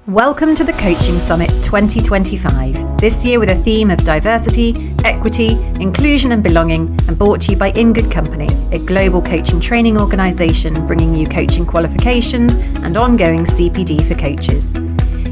Welcome to the Coaching Summit 2025, this year with a theme of diversity, equity, inclusion and belonging, and brought to you by In Good Company, a global coaching training organisation bringing you coaching qualifications and ongoing CPD for coaches.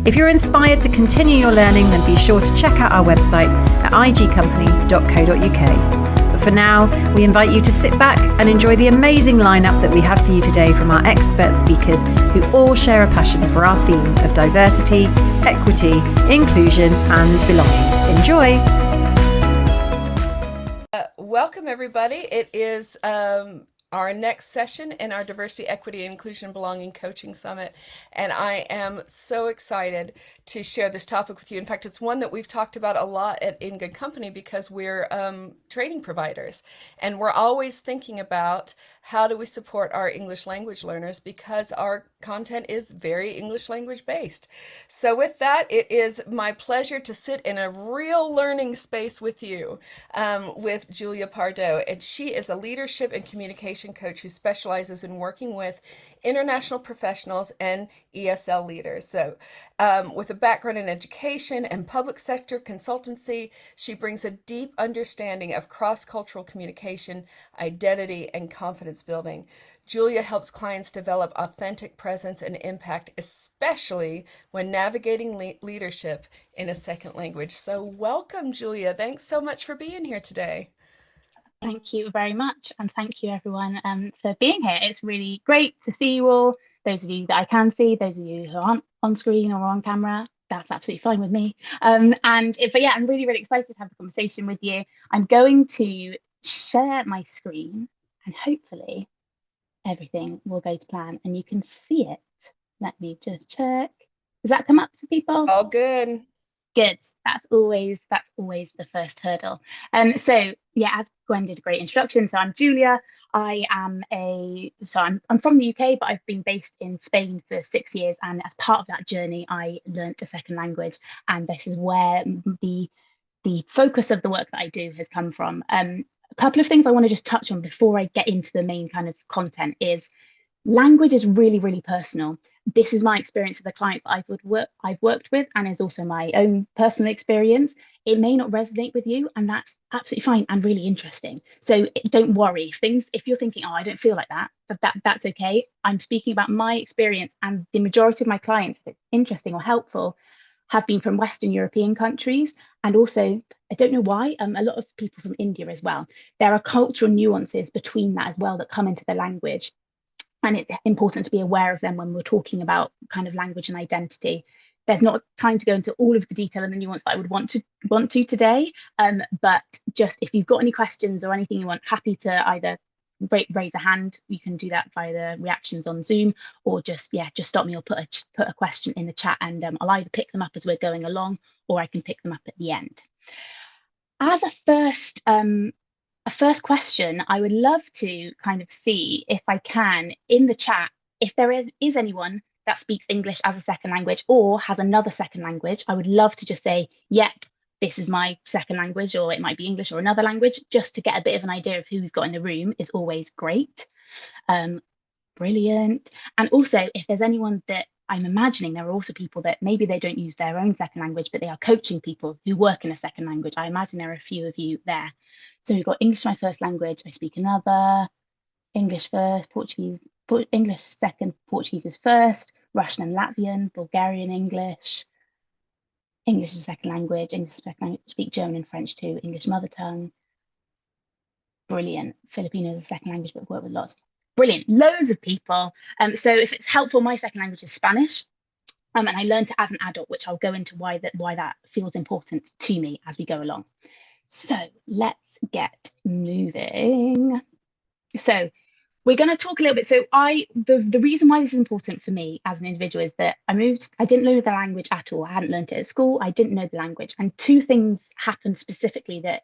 If you're inspired to continue your learning, then be sure to check out our website at igcompany.co.uk. But for now, we invite you to sit back and enjoy the amazing lineup that we have for you today from our expert speakers who all share a passion for our theme of diversity, equity, inclusion and belonging. Enjoy! Welcome everybody. It is our next session in our Diversity, Equity, Inclusion, Belonging Coaching Summit. And I am so excited to share this topic with you. In fact, it's one that we've talked about a lot at In Good Company because we're training providers. And we're always thinking about how do we support our English language learners because our content is very English language based. So with that, it is my pleasure to sit in a real learning space with you, with Julia Pardoe. And she is a leadership and communication coach who specializes in working with international professionals and ESL leaders. So with a background in education and public sector consultancy, she brings a deep understanding of cross-cultural communication, identity, and confidence building. Julia helps clients develop authentic presence and impact, especially when navigating leadership in a second language. So welcome, Julia. Thanks so much for being here today. Thank you very much. And thank you everyone for being here. It's really great to see you all. Those of you that I can see, those of you who aren't on screen or on camera, that's absolutely fine with me. But yeah, I'm really, really excited to have a conversation with you. I'm going to share my screen and hopefully everything will go to plan and you can see it. Let me just check. Does that come up for people? All good. Good. That's always the first hurdle. So yeah, as Gwen did a great introduction. So I'm Julia. I'm from the UK, but I've been based in Spain for 6 years. And as part of that journey, I learnt a second language. And this is where the focus of the work that I do has come from. A couple of things I want to just touch on before I get into the main kind of content is language is really, really personal. This is my experience with the clients that I've worked with, and is also my own personal experience. It may not resonate with you, and that's absolutely fine and really interesting. So don't worry. If you're thinking, oh, I don't feel like that's okay. I'm speaking about my experience, and the majority of my clients, if it's interesting or helpful, have been from Western European countries, and also, I don't know why, a lot of people from India as well. There are cultural nuances between that as well that come into the language. And it's important to be aware of them when we're talking about kind of language and identity. There's not time to go into all of the detail and the nuance that I would want to today. But just if you've got any questions or anything you want, happy to either raise a hand. You can do that via the reactions on Zoom, or just stop me or put a question in the chat, and I'll either pick them up as we're going along, or I can pick them up at the end. As a first question, I would love to kind of see if I can in the chat, if there is anyone that speaks English as a second language or has another second language. I would love to just say, yep, this is my second language, or it might be English or another language, just to get a bit of an idea of who we've got in the room is always great. Brilliant. And also, if there's anyone that I'm imagining, there are also people that maybe they don't use their own second language, but they are coaching people who work in a second language. I imagine there are a few of you there. So we've got English, my first language, I speak another, English first, Portuguese, English second, Portuguese is first, Russian and Latvian, Bulgarian English, English is second language, English second language, speak German and French too, English mother tongue. Brilliant. Filipino is a second language, but I've worked with lots. Brilliant. Loads of people. So if it's helpful, my second language is Spanish. And I learned it as an adult, which I'll go into why that feels important to me as we go along. So let's get moving. So we're going to talk a little bit. So the reason why this is important for me as an individual is that I didn't learn the language at all. I hadn't learned it at school. I didn't know the language. And two things happened specifically that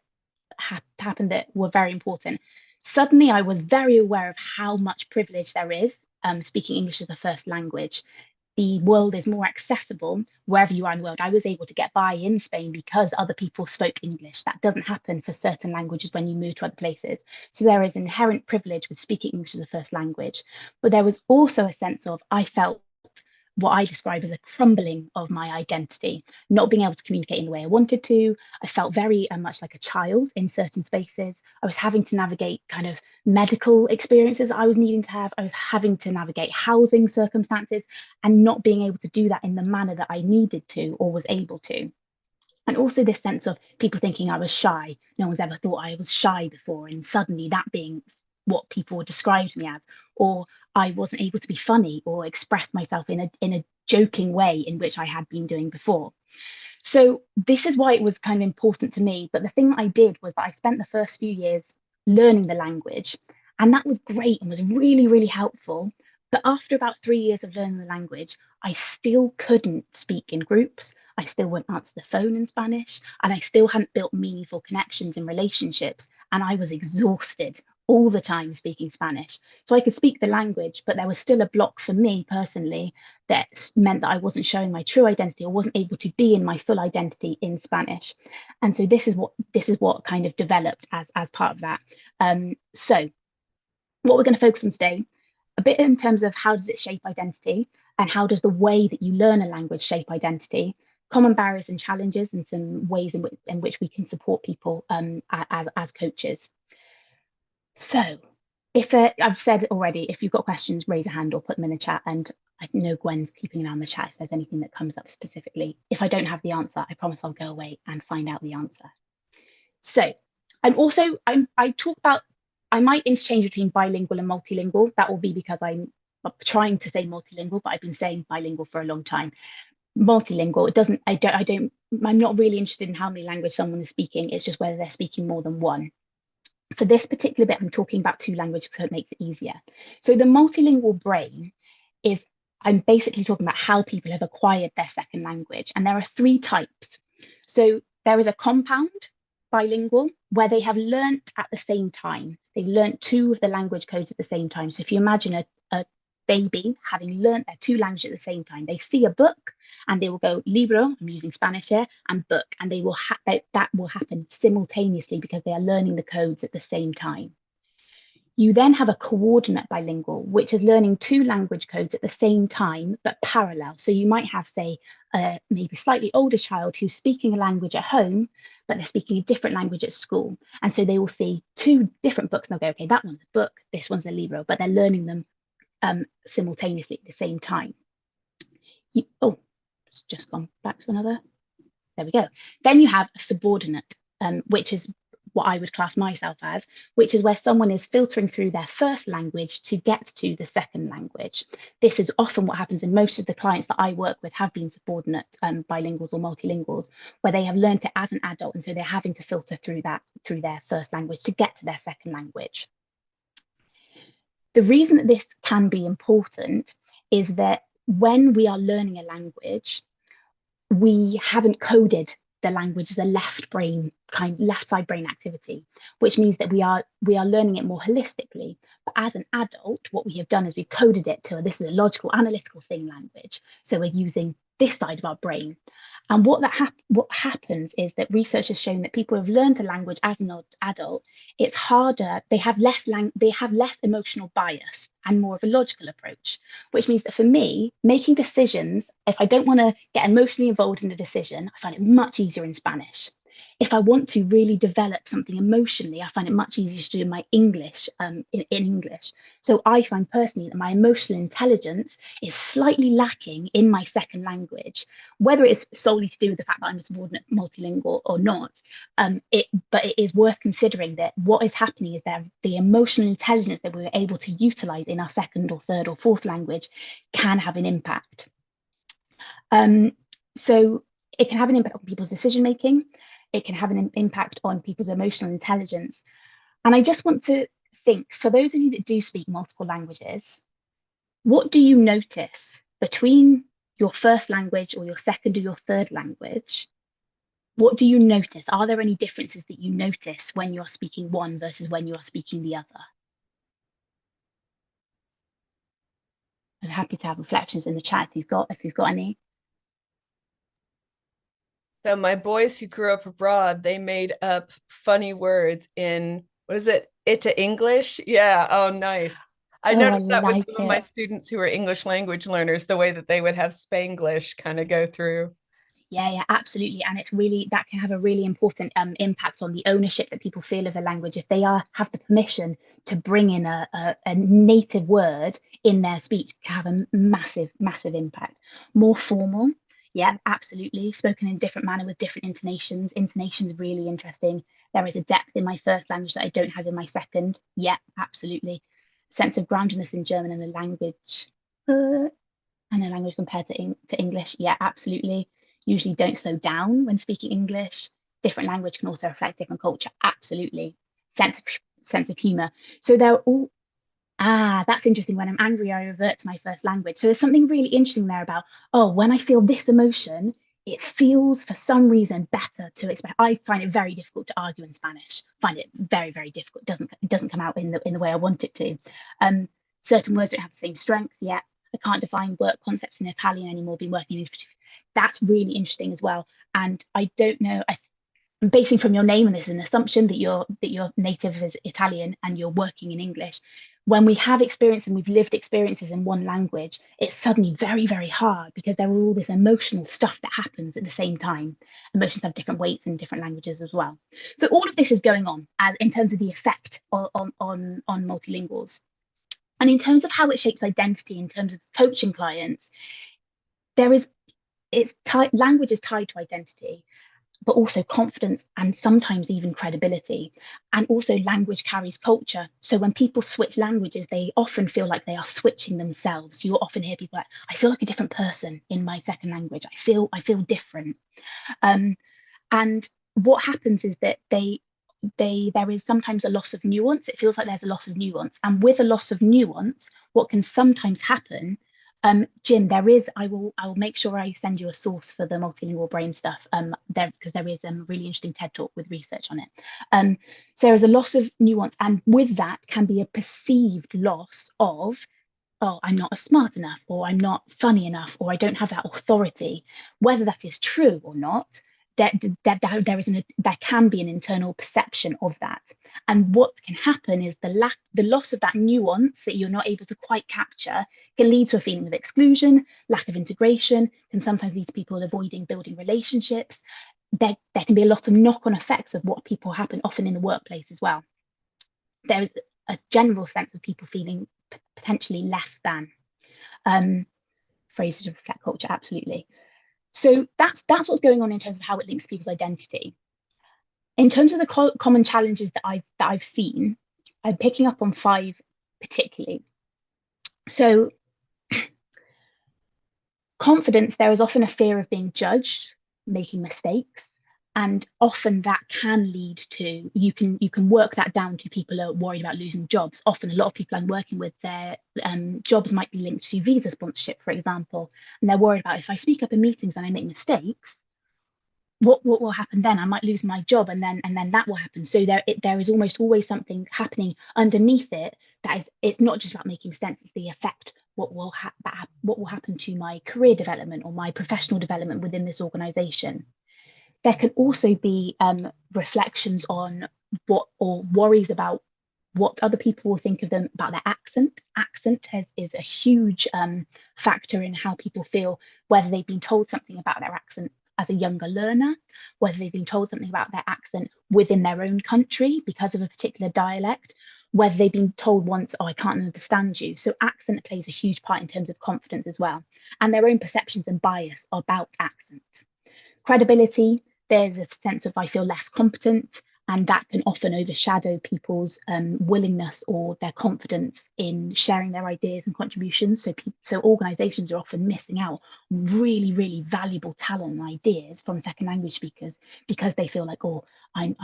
happened that were very important. Suddenly, I was very aware of how much privilege there is speaking English as a first language. The world is more accessible wherever you are in the world. I was able to get by in Spain because other people spoke English. That doesn't happen for certain languages when you move to other places. So there is inherent privilege with speaking English as a first language. But there was also a sense of, I felt what I describe as a crumbling of my identity, not being able to communicate in the way I wanted to. I felt very much like a child in certain spaces. I was having to navigate kind of medical experiences that I was needing to have. I was having to navigate housing circumstances and not being able to do that in the manner that I needed to or was able to. And also this sense of people thinking I was shy. No one's ever thought I was shy before, and suddenly that being what people described me as, or I wasn't able to be funny or express myself in a joking way in which I had been doing before. So this is why it was kind of important to me. But the thing that I did was that I spent the first few years learning the language, and that was great and was really, really helpful. But after about 3 years of learning the language, I still couldn't speak in groups. I still wouldn't answer the phone in Spanish, and I still hadn't built meaningful connections and relationships. And I was exhausted all the time speaking Spanish. So I could speak the language, but there was still a block for me personally that meant that I wasn't showing my true identity or wasn't able to be in my full identity in Spanish. And so this is what kind of developed as part of that. So what we're going to focus on today, a bit in terms of how does it shape identity and how does the way that you learn a language shape identity, common barriers and challenges, and some ways in which we can support people as coaches. So if I've said already, if you've got questions, raise a hand or put them in the chat. And I know Gwen's keeping an eye on the chat if there's anything that comes up specifically. If I don't have the answer, I promise I'll go away and find out the answer. So I talk about, I might interchange between bilingual and multilingual. That will be because I'm trying to say multilingual, but I've been saying bilingual for a long time. Multilingual, I'm not really interested in how many languages someone is speaking. It's just whether they're speaking more than one. For this particular bit, I'm talking about 2 languages so it makes it easier. So the multilingual brain is, I'm basically talking about how people have acquired their second language. And there are 3 types. So there is a compound bilingual where they have learnt at the same time. They've learnt 2 of the language codes at the same time. So if you imagine a baby having learnt their 2 languages at the same time, they see a book and they will go libro, I'm using Spanish here, and book, and they will that will happen simultaneously because they are learning the codes at the same time. You then have a coordinate bilingual, which is learning 2 language codes at the same time, but parallel. So you might have, say, maybe slightly older child who's speaking a language at home, but they're speaking a different language at school. And so they will see 2 different books and they'll go, okay, that one's a book, this one's a libro, but they're learning them simultaneously at the same time. It's just gone back to another. There we go. Then you have a subordinate, which is what I would class myself as, which is where someone is filtering through their first language to get to the second language. This is often what happens in most of the clients that I work with have been subordinate bilinguals or multilinguals, where they have learned it as an adult, and so they're having to filter through their first language to get to their second language. The reason that this can be important is that when we are learning a language, we haven't coded the language as a left side brain activity, which means that we are learning it more holistically. But as an adult, what we have done is we've coded it to this is a logical, analytical thing language. So we're using this side of our brain. And what happens is that research has shown that people who have learned a language as an adult, it's harder, they have less emotional bias and more of a logical approach, which means that for me, making decisions, if I don't want to get emotionally involved in a decision, I find it much easier in Spanish. If I want to really develop something emotionally, I find it much easier to do in my English, in English. So I find personally that my emotional intelligence is slightly lacking in my second language, whether it's solely to do with the fact that I'm a subordinate multilingual or not. But it is worth considering that what is happening is that the emotional intelligence that we're able to utilize in our second or third or fourth language can have an impact. So it can have an impact on people's decision making. It can have an impact on people's emotional intelligence. And I just want to think, for those of you that do speak multiple languages, what do you notice between your first language or your second or your third language? What do you notice? Are there any differences that you notice when you're speaking one versus when you are speaking the other? I'm happy to have reflections in the chat if you've got any. So my boys who grew up abroad, they made up funny words in, what is it? Ita English? Yeah. Oh, nice. I Oh, I noticed that with like some of my it. students who are English language learners, the way that they would have Spanglish kind of go through. Yeah, yeah, absolutely. And it's really that can have a really important impact on the ownership that people feel of a language if they are have the permission to bring in a native word in their speech can have a massive, massive impact. More formal, yeah, absolutely. Spoken in a different manner with different intonations. Intonations really interesting. There is a depth in my first language that I don't have in my second. Yeah, absolutely. Sense of groundedness in German and a language compared to English. Yeah, absolutely. Usually don't slow down when speaking English. Different language can also reflect different culture. Absolutely. Sense of humor. So they're all that's interesting. When I'm angry, I revert to my first language. So there's something really interesting there about, oh, when I feel this emotion, it feels for some reason better to express. I find it very difficult to argue in Spanish. Find it very, very difficult. It doesn't come out in the way I want it to. Um, Certain words don't have the same strength yet. I can't define work concepts in Italian anymore. Been working in that's really interesting as well. And I don't know. I'm basing from your name, and this is an assumption that you're native is Italian and you're working in English. When we have experience and we've lived experiences in one language, it's suddenly very, very hard because there are all this emotional stuff that happens at the same time. Emotions have different weights in different languages as well. So all of this is going on as in terms of the effect on multilinguals. And in terms of how it shapes identity, in terms of coaching clients, there is it's tied language is tied to identity, but also confidence and sometimes even credibility. And also, language carries culture. So when people switch languages, they often feel like they are switching themselves. You often hear people like, "I feel like a different person in my second language. I feel different." Um, and what happens is that there is sometimes a loss of nuance. It feels like there's a loss of nuance, and with a loss of nuance, what can sometimes happen, Jim, I will make sure I send you a source for the multilingual brain stuff, there because there is a really interesting TED talk with research on it. So there is a loss of nuance, and with that can be a perceived loss of, oh, I'm not smart enough, or I'm not funny enough, or I don't have that authority. Whether that is true or not, there can be an internal perception of that. And what can happen is the loss of that nuance that you're not able to quite capture can lead to a feeling of exclusion, lack of integration, can sometimes lead to people avoiding building relationships. There can be a lot of knock-on effects of what people happen often in the workplace as well. There is a general sense of people feeling potentially less than. Phrases to reflect culture, absolutely. So that's what's going on in terms of how it links people's identity. In terms of the common challenges that I've seen, I'm picking up on 5 particularly. So confidence, there is often a fear of being judged, making mistakes, and often that can lead to you can work that down to people are worried about losing jobs. Often a lot of people I'm working with, their jobs might be linked to visa sponsorship, for example, and they're worried about, if I speak up in meetings and I make mistakes, what will happen then? I might lose my job, and then that will happen. So there is almost always something happening underneath it. That is, it's not just about making sense, it's the effect, what will happen to my career development or my professional development within this organization. There can also be reflections on what, or worries about what other people will think of them about their accent. Is a huge factor in how people feel, whether they've been told something about their accent as a younger learner, whether they've been told something about their accent within their own country because of a particular dialect, whether they've been told once, "Oh, I can't understand you." So accent plays a huge part in terms of confidence as well, and their own perceptions and bias about accent. Credibility, there's a sense of, I feel less competent, and that can often overshadow people's willingness or their confidence in sharing their ideas and contributions. So organizations are often missing out really, really valuable talent and ideas from second language speakers because they feel like, oh, I'm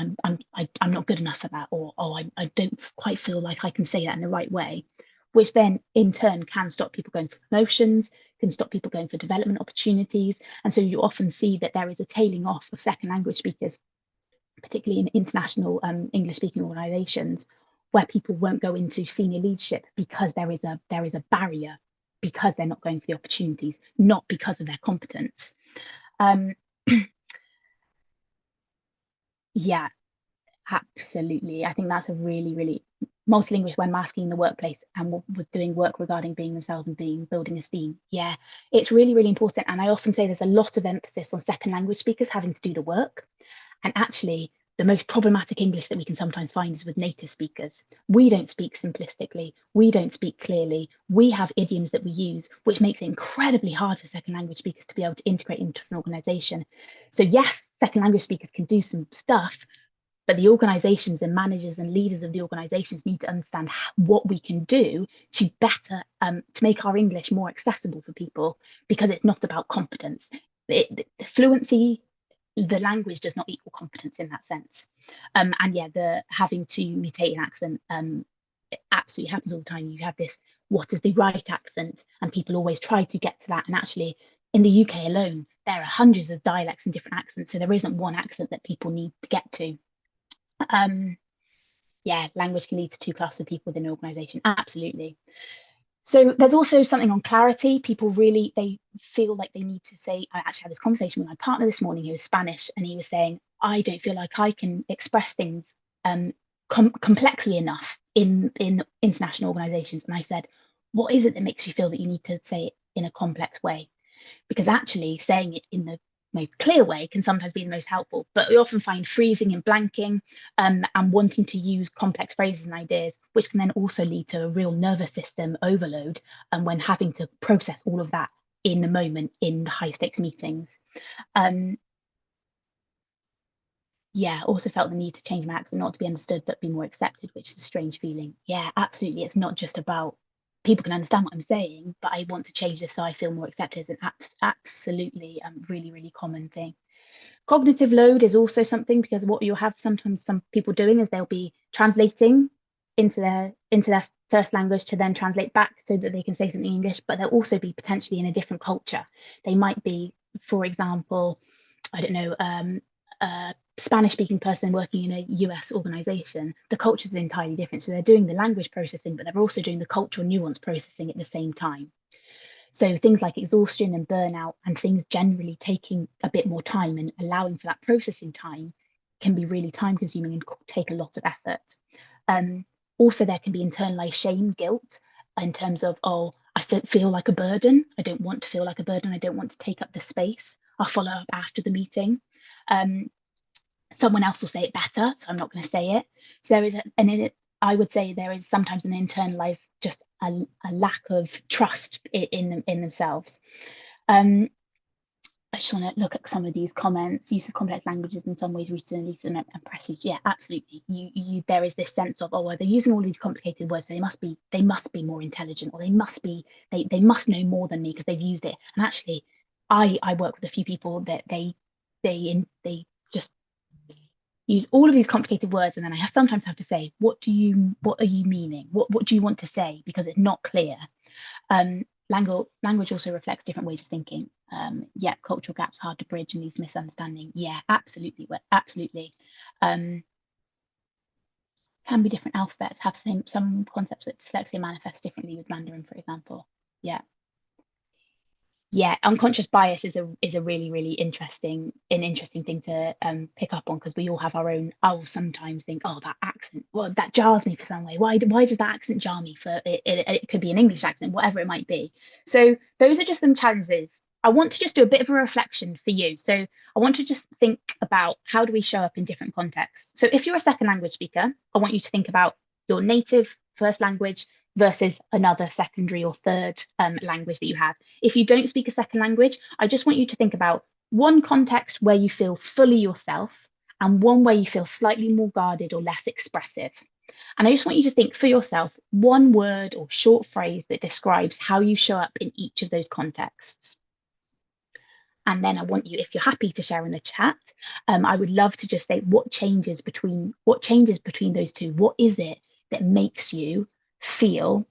not good enough for that, or oh, I don't quite feel like I can say that in the right way, which then in turn can stop people going for promotions, can stop people going for development opportunities. And so you often see that there is a tailing off of second language speakers, particularly in international English speaking organizations, where people won't go into senior leadership because there is a barrier, because they're not going for the opportunities, not because of their competence. Yeah, absolutely. I think that's a really, really multilingual when masking in the workplace and was doing work regarding being themselves and building esteem. Yeah, it's really, really important. And I often say there's a lot of emphasis on second language speakers having to do the work. And actually, the most problematic English that we can sometimes find is with native speakers. We don't speak simplistically. We don't speak clearly. We have idioms that we use, which makes it incredibly hard for second language speakers to be able to integrate into an organization. So yes, second language speakers can do some stuff, but the organizations and managers and leaders of the organizations need to understand what we can do to better, to make our English more accessible for people, because it's not about competence. Fluency, the language does not equal competence in that sense. And yeah, the having to mutate an accent, it absolutely happens all the time. You have this, what is the right accent? And people always try to get to that. And actually, in the UK alone, there are hundreds of dialects and different accents. So there isn't one accent that people need to get to. Yeah, language can lead to two classes of people within an organization. Absolutely. So there's also something on clarity. People really, they feel like they need to say, I actually had this conversation with my partner this morning, who was Spanish, and he was saying, I don't feel like I can express things complexly enough in international organizations. And I said, what is it that makes you feel that you need to say it in a complex way? Because actually saying it in the most clear way can sometimes be the most helpful, but we often find freezing and blanking and wanting to use complex phrases and ideas, which can then also lead to a real nervous system overload, and when having to process all of that in the moment in high stakes meetings. Yeah, also felt the need to change my accent, not to be understood, but be more accepted, which is a strange feeling. Yeah, absolutely. It's not just about people can understand what I'm saying, but I want to change this so I feel more accepted. Is an absolutely really, really common thing. Cognitive load is also something, because what you'll have sometimes some people doing is they'll be translating into their first language to then translate back so that they can say something in English, but they'll also be potentially in a different culture. They might be, for example, I don't know, a Spanish speaking person working in a US organization. The culture is entirely different. So they're doing the language processing, but they're also doing the cultural nuance processing at the same time. So things like exhaustion and burnout and things generally taking a bit more time and allowing for that processing time can be really time consuming and take a lot of effort. Also, there can be internalized shame, guilt, in terms of, oh, I feel like a burden. I don't want to feel like a burden. I don't want to take up the space. I'll follow up after the meeting. Someone else will say it better, so I'm not going to say it. So there is, I would say there is sometimes an internalized, just a lack of trust in themselves. I just want to look at some of these comments. Use of complex languages in some ways recently and prestige. Yeah, absolutely. There is this sense of, oh, well, they're using all these complicated words, so they must be more intelligent, or they must know more than me because they've used it. And actually, I work with a few people that they just use all of these complicated words, and then I sometimes have to say, what are you meaning? What do you want to say? Because it's not clear. Language also reflects different ways of thinking. Yeah, cultural gaps hard to bridge and leads to misunderstanding. Yeah, absolutely. Can be different alphabets, have some concepts that dyslexia manifests differently with Mandarin, for example. Yeah, unconscious bias is a really, really interesting thing to pick up on, because we all have our own. I'll sometimes think, oh, that accent, well, that jars me for some way. Why does that accent jar me? For it could be an English accent, whatever it might be. So those are just some challenges. I want to just do a bit of a reflection for you. So I want to just think about, how do we show up in different contexts? So if you're a second language speaker, I want you to think about your native first language versus another secondary or third language that you have. If you don't speak a second language, I just want you to think about one context where you feel fully yourself and one where you feel slightly more guarded or less expressive. And I just want you to think for yourself one word or short phrase that describes how you show up in each of those contexts. And then I want you, if you're happy to share in the chat, I would love to just say what changes between those two. What is it that makes you feel,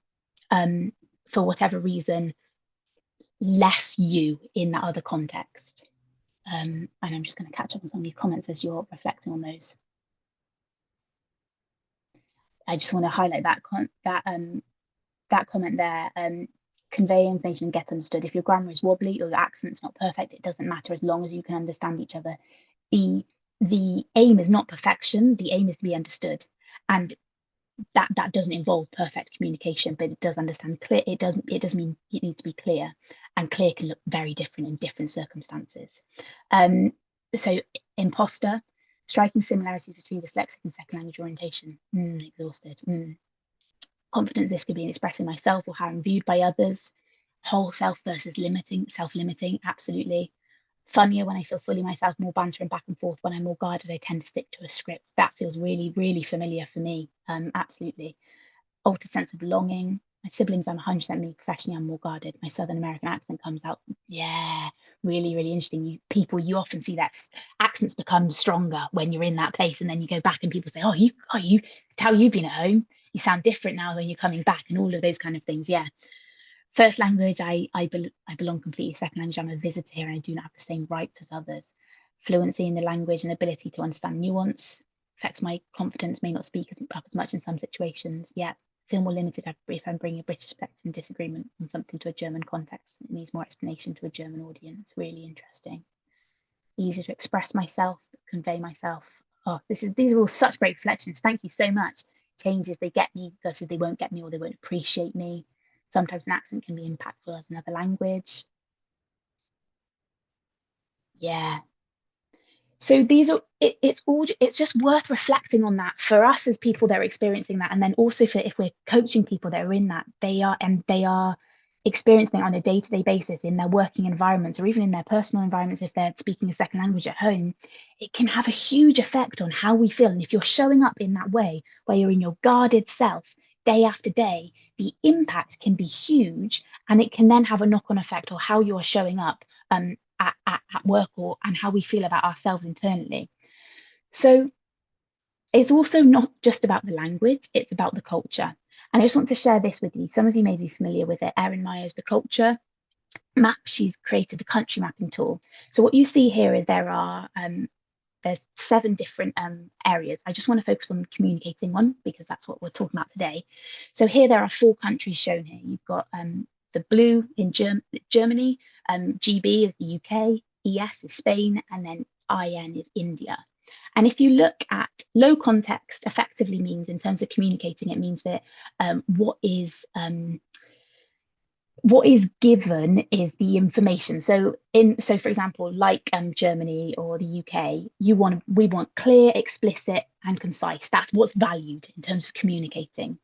for whatever reason, less you in that other context? And I'm just going to catch up on some of these comments as you're reflecting on those. I just want to highlight that comment there. Convey information and get understood. If your grammar is wobbly or your accent's not perfect, it doesn't matter as long as you can understand each other. The aim is not perfection. The aim is to be understood. And that doesn't involve perfect communication, but it does understand clear. It does mean it needs to be clear, and clear can look very different in different circumstances. So imposter, striking similarities between dyslexic and second language orientation. Exhausted. Confidence, this could be in expressing myself or how I'm viewed by others. Whole self versus self-limiting, absolutely. Funnier when I feel fully myself, more banter and back and forth. When I'm more guarded, I tend to stick to a script. That feels really, really familiar for me. Absolutely. Altered sense of belonging. My siblings, I'm 100% me. Professionally, I'm more guarded. My Southern American accent comes out. Yeah, really, really interesting. You often see that accents become stronger when you're in that place, and then you go back and people say, you tell you've been at home. You sound different now when you're coming back, and all of those kind of things. Yeah. First language, I belong completely. Second language, I'm a visitor here and I do not have the same rights as others. Fluency in the language and ability to understand nuance affects my confidence, may not speak up as much in some situations, yet feel more limited if I'm bringing a British perspective and disagreement on something to a German context. It needs more explanation to a German audience. Really interesting. Easier to express myself, convey myself. Oh, these are all such great reflections. Thank you so much. Changes, they get me versus they won't get me, or they won't appreciate me. Sometimes an accent can be impactful as another language. Yeah. So it's just worth reflecting on that for us as people that are experiencing that, and then also for if we're coaching people that are in that, they are experiencing it on a day-to-day basis in their working environments or even in their personal environments. If they're speaking a second language at home, it can have a huge effect on how we feel. And if you're showing up in that way, where you're in your guarded self day after day, the impact can be huge, and it can then have a knock-on effect on how you're showing up at work, and how we feel about ourselves internally. So it's also not just about the language, it's about the culture. And I just want to share this with you. Some of you may be familiar with it. Erin Meyer's The Culture Map. She's created the country mapping tool. So what you see here is there's 7 different areas. I just want to focus on the communicating one because that's what we're talking about today. So here there are 4 countries shown here. You've got the blue in Germany, GB is the UK, ES is Spain, and then IN is India. And if you look at low context, effectively means in terms of communicating, it means that what is given is the information. So for example, like Germany or the UK, we want clear, explicit, and concise. That's what's valued in terms of communicating.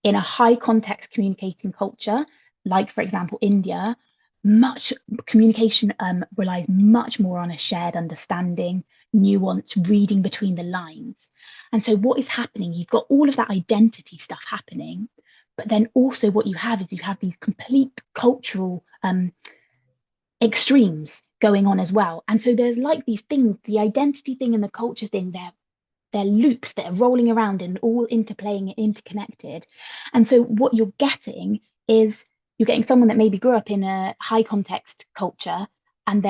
In a high context communicating culture, like for example India, much communication relies much more on a shared understanding, nuance, reading between the lines. And so what is happening, you've got all of that identity stuff happening, but then also what you have is you have these complete cultural extremes going on as well. And so there's like these things, the identity thing and the culture thing, they're loops that are rolling around and all interplaying and interconnected. And so what you're getting is you're getting someone that maybe grew up in a high context culture and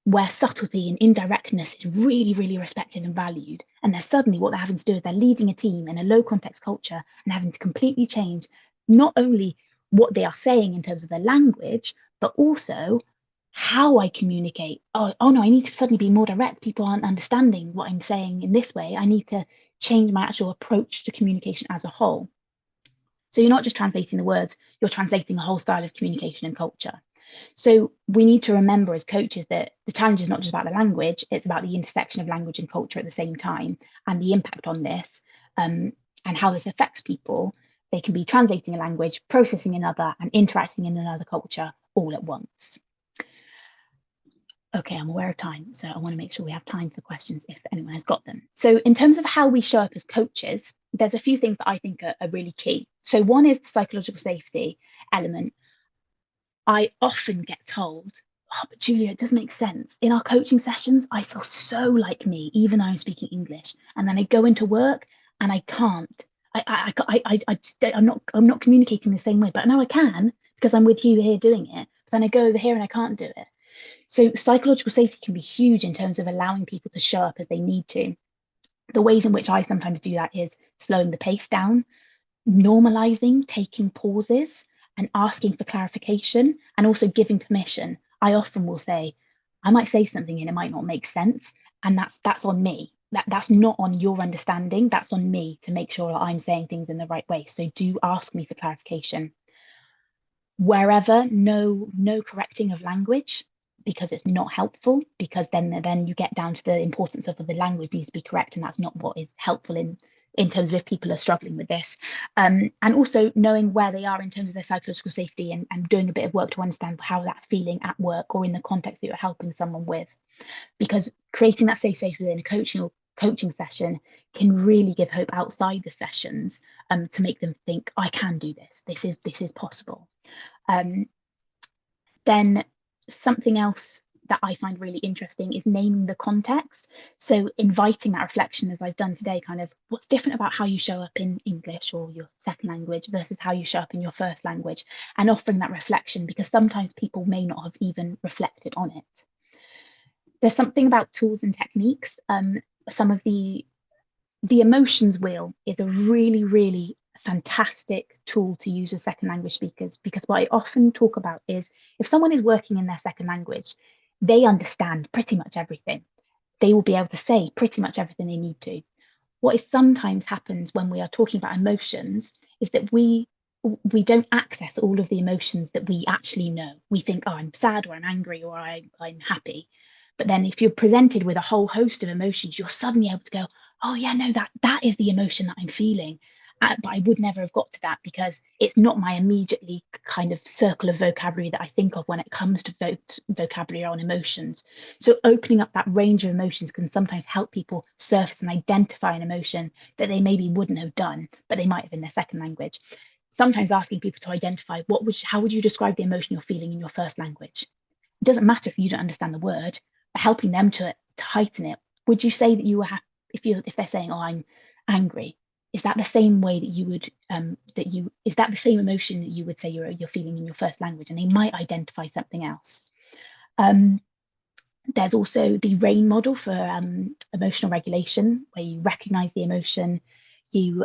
where subtlety and indirectness is really, really respected and valued. And they're suddenly what they're having to do is they're leading a team in a low context culture and having to completely change not only what they are saying in terms of their language, but also how I communicate. Oh no, I need to suddenly be more direct. People aren't understanding what I'm saying in this way. I need to change my actual approach to communication as a whole. So you're not just translating the words, you're translating a whole style of communication and culture. So we need to remember as coaches that the challenge is not just about the language, it's about the intersection of language and culture at the same time, and the impact on this and how this affects people. They can be translating a language, processing another, and interacting in another culture all at once. Okay, I'm aware of time, so I want to make sure we have time for questions if anyone has got them. So in terms of how we show up as coaches, there's a few things that I think are really key. So one is the psychological safety element. I often get told, oh, but Julia, it doesn't make sense. In our coaching sessions, I feel so like me, even though I'm speaking English. And then I go into work and I can't. I'm not communicating the same way, but now I can because I'm with you here doing it. But then I go over here and I can't do it. So psychological safety can be huge in terms of allowing people to show up as they need to. The ways in which I sometimes do that is slowing the pace down, normalizing, taking pauses, and asking for clarification, and also giving permission. I often will say, I might say something and it might not make sense, and that's on me. that's not on your understanding, that's on me to make sure that I'm saying things in the right way. So do ask me for clarification. Wherever, no correcting of language, because it's not helpful, because then you get down to the importance of the language needs to be correct, and that's not what is helpful in terms of if people are struggling with this. And also knowing where they are in terms of their psychological safety, and doing a bit of work to understand how that's feeling at work or in the context that you're helping someone with. Because creating that safe space within a coaching session can really give hope outside the sessions, to make them think, I can do this. This is possible. Then something else that I find really interesting is naming the context. So inviting that reflection, as I've done today, kind of what's different about how you show up in English or your second language versus how you show up in your first language, and offering that reflection, because sometimes people may not have even reflected on it. There's something about tools and techniques. Some of the emotions wheel is a really, really fantastic tool to use with second language speakers, because what I often talk about is if someone is working in their second language, they understand pretty much everything. They will be able to say pretty much everything they need to. What is sometimes happens when we are talking about emotions is that we don't access all of the emotions that we actually know. We think, oh, I'm sad, or I'm angry, or I'm happy. But then if you're presented with a whole host of emotions, you're suddenly able to go, oh yeah, no, that is the emotion that I'm feeling. But I would never have got to that because it's not my immediately kind of circle of vocabulary that I think of when it comes to vocabulary on emotions. So opening up that range of emotions can sometimes help people surface and identify an emotion that they maybe wouldn't have done, but they might have in their second language. Sometimes asking people to identify how would you describe the emotion you're feeling in your first language? It doesn't matter if you don't understand the word, but helping them to heighten it. Would you say that you were happy if they're saying, oh, I'm angry? Is that the same way that you would is that the same emotion that you would say you're feeling in your first language? And they might identify something else. There's also the RAIN model for emotional regulation, where you recognize the emotion, you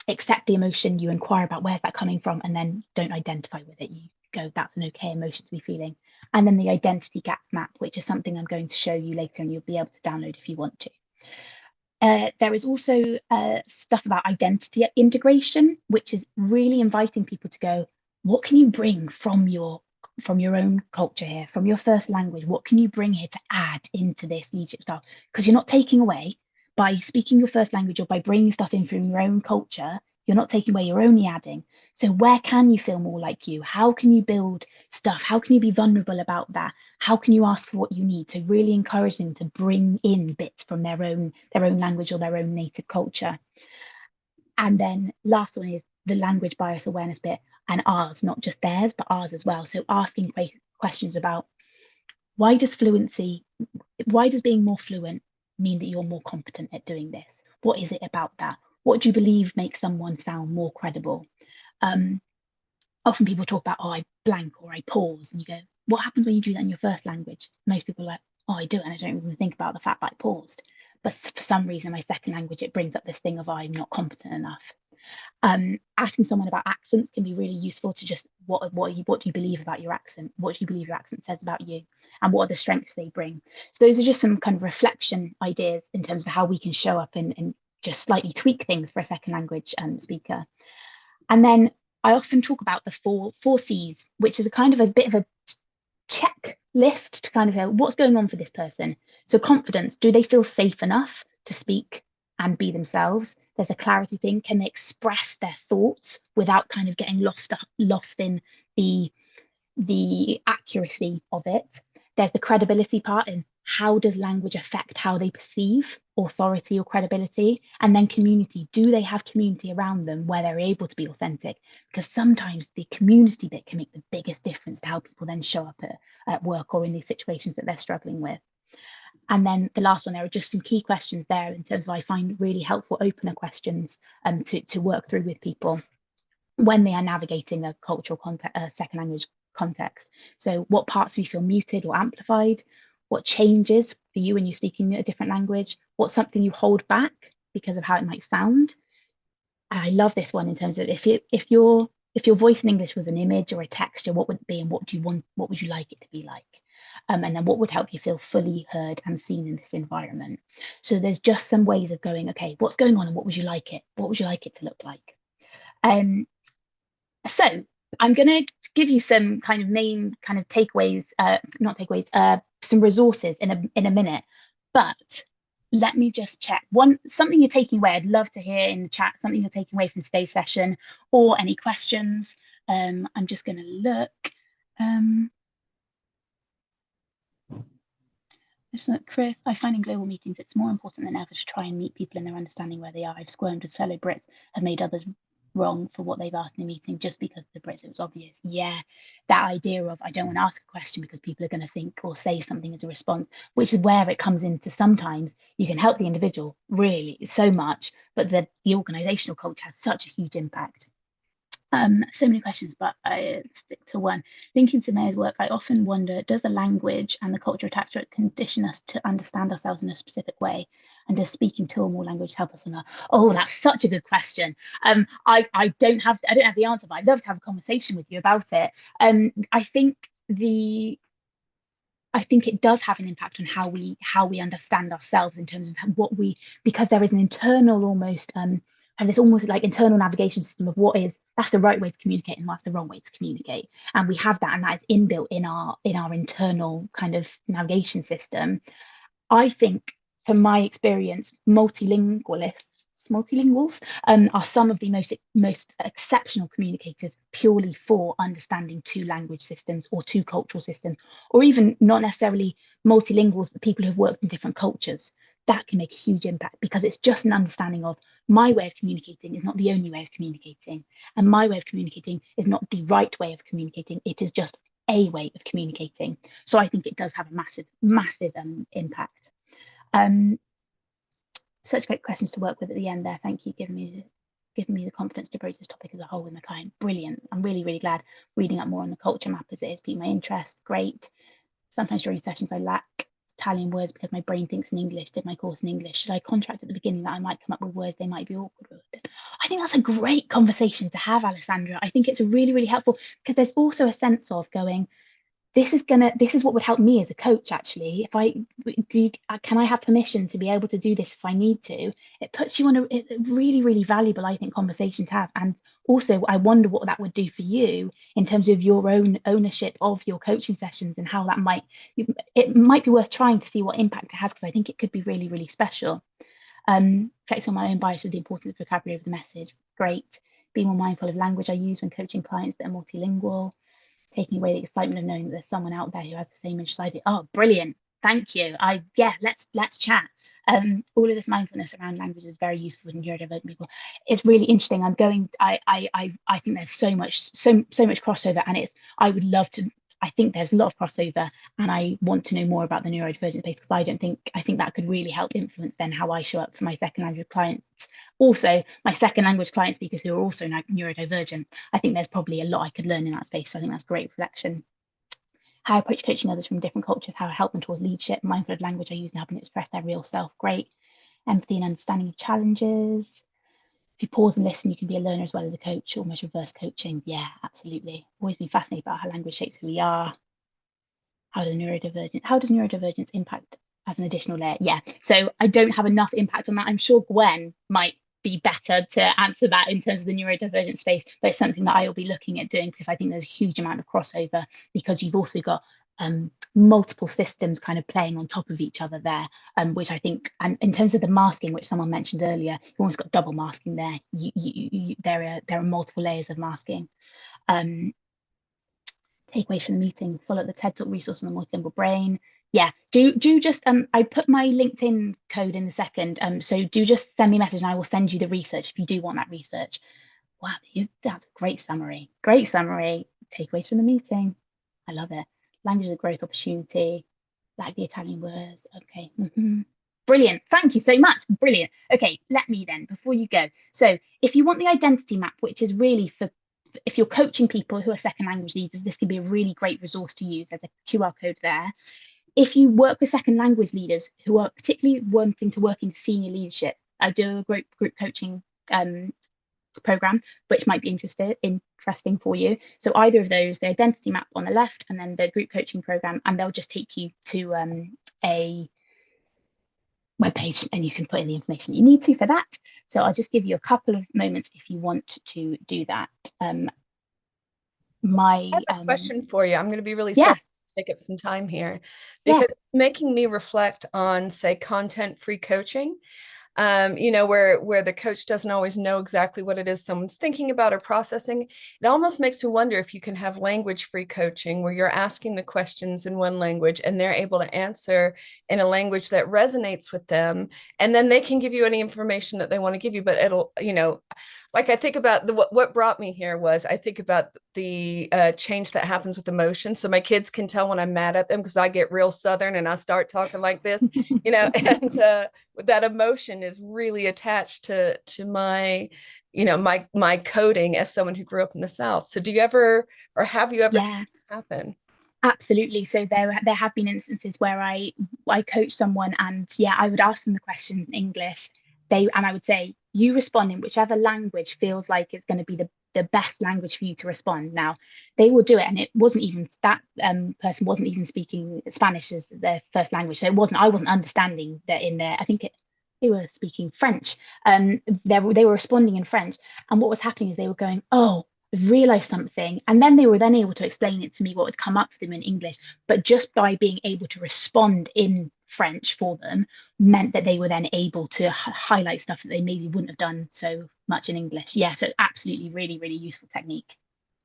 accept the emotion, you inquire about where's that coming from, and then don't identify with it. You go, that's an okay emotion to be feeling. And then the identity gap map, which is something I'm going to show you later, and you'll be able to download if you want to. There is also stuff about identity integration, which is really inviting people to go, what can you bring from your own culture here, from your first language? What can you bring here to add into this leadership style? Because you're not taking away by speaking your first language or by bringing stuff in from your own culture. You're not taking away, you're only adding. So where can you feel more like you? How can you build stuff? How can you be vulnerable about that? How can you ask for what you need to really encourage them to bring in bits from their own language or their own native culture? And then last one is the language bias awareness bit, and ours, not just theirs, but ours as well. So asking questions about why does being more fluent mean that you're more competent at doing this? What is it about that? What do you believe makes someone sound more credible? Often people talk about, oh, I blank or I pause, and you go, what happens when you do that in your first language? Most people are like, oh, I do it, and I don't even think about the fact that I paused. But for some reason, my second language, it brings up this thing of I'm not competent enough. Asking someone about accents can be really useful to just what do you believe about your accent? What do you believe your accent says about you? And what are the strengths they bring? So those are just some kind of reflection ideas in terms of how we can show up and just slightly tweak things for a second language speaker. And then I often talk about the four C's, which is a kind of a bit of a checklist to kind of go, what's going on for this person? So confidence, do they feel safe enough to speak and be themselves? There's a clarity thing. Can they express their thoughts without kind of getting lost in the accuracy of it? There's the credibility part, and how does language affect how they perceive authority or credibility? And then community, do they have community around them where they're able to be authentic? Because sometimes the community bit can make the biggest difference to how people then show up at work or in these situations that they're struggling with. And then the last one, there are just some key questions there in terms of I find really helpful opener questions to work through with people when they are navigating a cultural context, second language context. So what parts do you feel muted or amplified? What changes for you when you're speaking a different language? What's something you hold back because of how it might sound? And I love this one in terms of if your voice in English was an image or a texture, what would it be, and what would you like it to be like? and then what would help you feel fully heard and seen in this environment. So there's just some ways of going, okay, what's going on and what would you like it? What would you like it to look like? So I'm going to give you some kind of main kind of takeaways, not takeaways, some resources in a minute. But let me just check something you're taking away. I'd love to hear in the chat something you're taking away from today's session, or any questions. I'm just going to look. Chris, I find in global meetings it's more important than ever to try and meet people in their understanding where they are. I've squirmed as fellow Brits have made others wrong for what they've asked in the meeting just because the Brits, it was obvious. Yeah, that idea of I don't want to ask a question because people are going to think or say something as a response, which is where it comes into sometimes you can help the individual really so much, but the organizational culture has such a huge impact. So many questions, but I stick to one. Linking to Mayor's work, I often wonder, does the language and the culture attached to it condition us to understand ourselves in a specific way? And does speaking two or more languages help us on that? Oh, that's such a good question. I don't have the answer, but I'd love to have a conversation with you about it. I think it does have an impact on how we understand ourselves in terms of because there is an internal almost and this almost like internal navigation system of that's the right way to communicate and what's the wrong way to communicate, and we have that, and that is inbuilt in our internal kind of navigation system. I think, from my experience, multilinguals are some of the most exceptional communicators purely for understanding two language systems or two cultural systems, or even not necessarily multilinguals, but people who've worked in different cultures. That can make a huge impact because it's just an understanding of my way of communicating is not the only way of communicating, and my way of communicating is not the right way of communicating. It is just a way of communicating. So I think it does have a massive impact. Such great questions to work with at the end there. Thank you, giving me the confidence to approach this topic as a whole with my client. Brilliant. I'm really, really glad. Reading up more on the culture map as it has piqued my interest. Great. Sometimes during sessions I lack Italian words because my brain thinks in English, did my course in English. Should I contract at the beginning that I might come up with words they might be awkward with? I think that's a great conversation to have, Alessandra. I think it's really, really helpful because there's also a sense of going, this is what would help me as a coach. Actually, can I have permission to be able to do this if I need to? It puts you on a really, really valuable, I think, conversation to have. And also, I wonder what that would do for you in terms of your own ownership of your coaching sessions and how that it might be worth trying to see what impact it has, because I think it could be really, really special. Reflect on my own bias with the importance of vocabulary of the message. Great. Be more mindful of language I use when coaching clients that are multilingual. Taking away the excitement of knowing that there's someone out there who has the same interest I do. Oh, brilliant. Thank you. Let's chat. All of this mindfulness around language is very useful for neurodivergent people. It's really interesting. I think there's so much crossover, and I think there's a lot of crossover, and I want to know more about the neurodivergent space because I think that could really help influence then how I show up for my second language clients. Also, my second language client speakers who are also neurodivergent. I think there's probably a lot I could learn in that space. So I think that's great reflection. How I approach coaching others from different cultures, how I help them towards leadership, mindful of language I use and helping them express their real self. Great. Empathy and understanding of challenges. If you pause and listen, you can be a learner as well as a coach, almost reverse coaching. Yeah, absolutely. Always been fascinated about how language shapes who we are. How does neurodivergence impact as an additional layer? Yeah, so I don't have enough impact on that. I'm sure Gwen might be better to answer that in terms of the neurodivergent space, but it's something that I will be looking at doing because I think there's a huge amount of crossover, because you've also got multiple systems kind of playing on top of each other there, which I think, and in terms of the masking, which someone mentioned earlier, you've almost got double masking there. There are multiple layers of masking. Takeaways from the meeting: follow the TED Talk resource on the multilingual brain. Yeah, do just I put my LinkedIn code in the second. So do just send me a message and I will send you the research if you do want that research. Wow, that's a great summary. Great summary. Takeaways from the meeting. I love it. Language is a growth opportunity. Like the Italian words. Okay. Brilliant. Thank you so much. Brilliant. Okay, let me then, before you go. So if you want the identity map, which is really for if you're coaching people who are second language leaders, this can be a really great resource to use. There's a QR code there. If you work with second language leaders who are particularly wanting to work into senior leadership, I do a group coaching program, which might be interesting for you. So either of those, the identity map on the left and then the group coaching program, and they'll just take you to a webpage and you can put in the information you need to for that. So I'll just give you a couple of moments if you want to do that. I have a question for you. I'm going to be really Yeah, selfish to take up some time here yeah, because it's making me reflect on, say, content-free coaching. Where the coach doesn't always know exactly what it is someone's thinking about or processing. It almost makes me wonder if you can have language-free coaching where you're asking the questions in one language and they're able to answer in a language that resonates with them, and then they can give you any information that they want to give you. But it'll, like I think about what brought me here was I think about the change that happens with emotion. So my kids can tell when I'm mad at them because I get real Southern and I start talking like this, and that emotion is really attached to my my coding as someone who grew up in the South. So do you ever, or have you ever yeah. happen? Absolutely. So there have been instances where I coach someone and yeah, I would ask them the questions in English. I would say, you respond in whichever language feels like it's going to be the best language for you to respond. Now, they will do it, and it wasn't even that person wasn't even speaking Spanish as their first language. So I wasn't understanding that in there. I think they were speaking French. They were responding in French. And what was happening is they were going, oh, realized something, and then they were then able to explain it to me what would come up for them in English, but just by being able to respond in French for them meant that they were then able to highlight stuff that they maybe wouldn't have done so much in English. Yeah, so absolutely really really useful technique.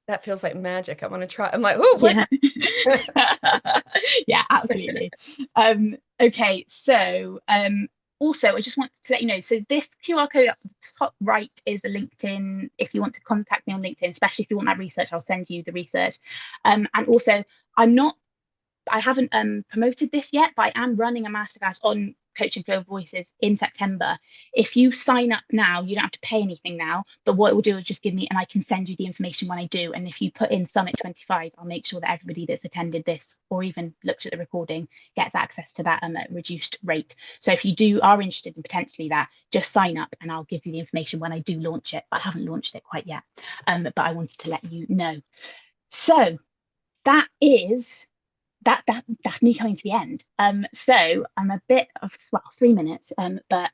That feels like magic. I want to try. I'm like, oh, where's Yeah. Yeah, absolutely. Okay, so also I just wanted to let you know, so this QR code up at the top right is a LinkedIn. If you want to contact me on LinkedIn, especially if you want that research, I'll send you the research. And also I haven't promoted this yet, but I am running a masterclass on coaching flow voices in September. If you sign up now, you don't have to pay anything now, but what it will do is just give me, and I can send you the information when I do. And if you put in Summit 25, I'll make sure that everybody that's attended this or even looked at the recording gets access to that at reduced rate. So if you are interested in potentially that, just sign up and I'll give you the information when I do launch it. But I haven't launched it quite yet, but I wanted to let you know. So that is that's me coming to the end. So I'm a bit of 3 minutes, but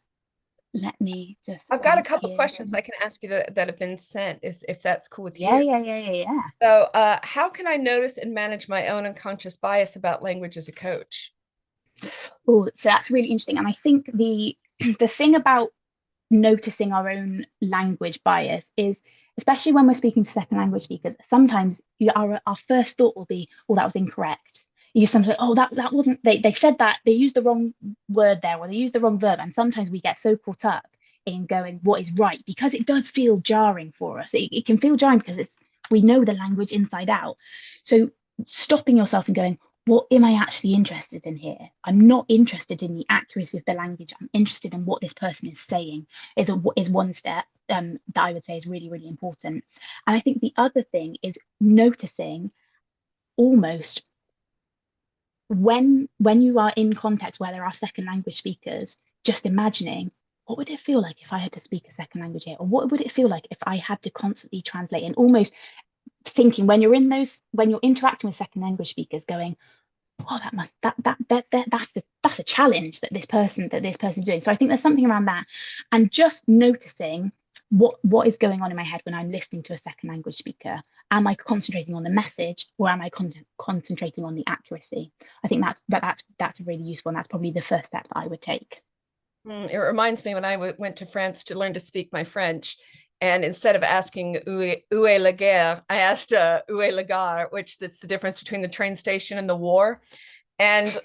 let me just I've got a couple give. questions I can ask you that have been sent, if that's cool with Yeah, you. yeah, yeah, yeah, yeah. So, how can I notice and manage my own unconscious bias about language as a coach? Oh, so that's really interesting, and I think the thing about noticing our own language bias is, especially when we're speaking to second language speakers, sometimes our first thought will be, oh, that was incorrect. You sometimes, oh, that wasn't, they said that, they used the wrong word there, or they used the wrong verb. And sometimes we get so caught up in going, what is right? Because it does feel jarring for us. It can feel jarring because we know the language inside out. So stopping yourself and going, what am I actually interested in here? I'm not interested in the accuracy of the language. I'm interested in what this person is saying is one step that I would say is really, really important. And I think the other thing is noticing almost when you are in context where there are second language speakers, just imagining, what would it feel like if I had to speak a second language here? Or what would it feel like if I had to constantly translate, and almost thinking when you're interacting with second language speakers going, oh, that's a challenge that this person's doing. So I think there's something around that, and just noticing what is going on in my head when I'm listening to a second language speaker. Am I concentrating on the message, or am I concentrating on the accuracy? I think that's really useful, and that's probably the first step that I would take. It reminds me when I went to France to learn to speak my French, and instead of asking où est la guerre, I asked où est la gare, which is the difference between the train station and the war. And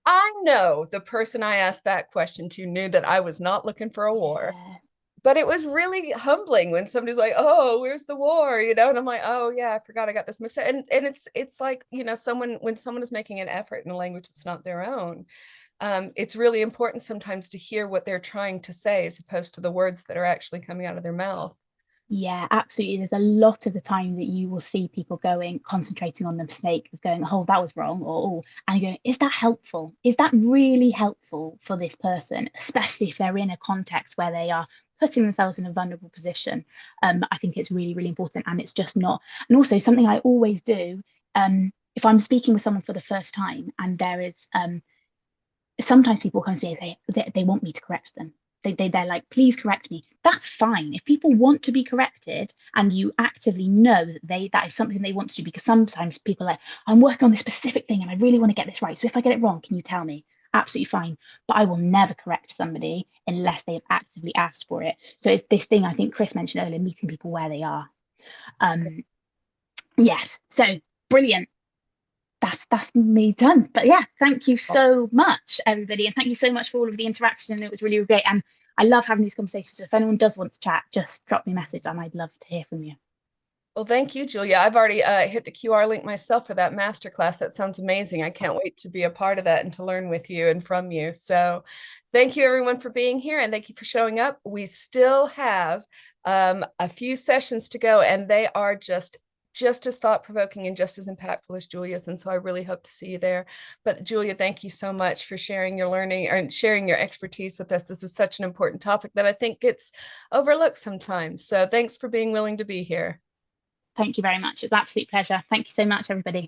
I know the person I asked that question to knew that I was not looking for a war. Yeah. But it was really humbling when somebody's like, "Oh, where's the war?" And I'm like, "Oh yeah, I forgot I got this mixed up." And it's like, when someone is making an effort in a language that's not their own, it's really important sometimes to hear what they're trying to say as opposed to the words that are actually coming out of their mouth. Yeah, absolutely. There's a lot of the time that you will see people concentrating on the mistake of going, oh, that was wrong, or oh, and you're going, is that helpful? Is that really helpful for this person, especially if they're in a context where they are putting themselves in a vulnerable position. I think it's really, really important, and it's just not. And also something I always do, if I'm speaking with someone for the first time, and there is sometimes people come to me and say they want me to correct them. They're like, please correct me. That's fine. If people want to be corrected and you actively know that that is something they want to do, because sometimes people are like, I'm working on this specific thing and I really want to get this right. So if I get it wrong, can you tell me? Absolutely fine. But I will never correct somebody unless they have actively asked for it. So it's this thing I think Chris mentioned earlier, meeting people where they are. Yes. So brilliant. That's me done. But yeah, thank you so much, everybody, and thank you so much for all of the interaction. It was really great, and I love having these conversations. So if anyone does want to chat, just drop me a message, and I'd love to hear from you. Well, thank you, Julia. I've already hit the QR link myself for that masterclass. That sounds amazing. I can't wait to be a part of that and to learn with you and from you. So thank you, everyone, for being here, and thank you for showing up. We still have a few sessions to go, and they are just as thought-provoking and just as impactful as Julia's. And so I really hope to see you there. But Julia, thank you so much for sharing your learning and sharing your expertise with us. This is such an important topic that I think gets overlooked sometimes. So thanks for being willing to be here. Thank you very much. It was an absolute pleasure. Thank you so much, everybody.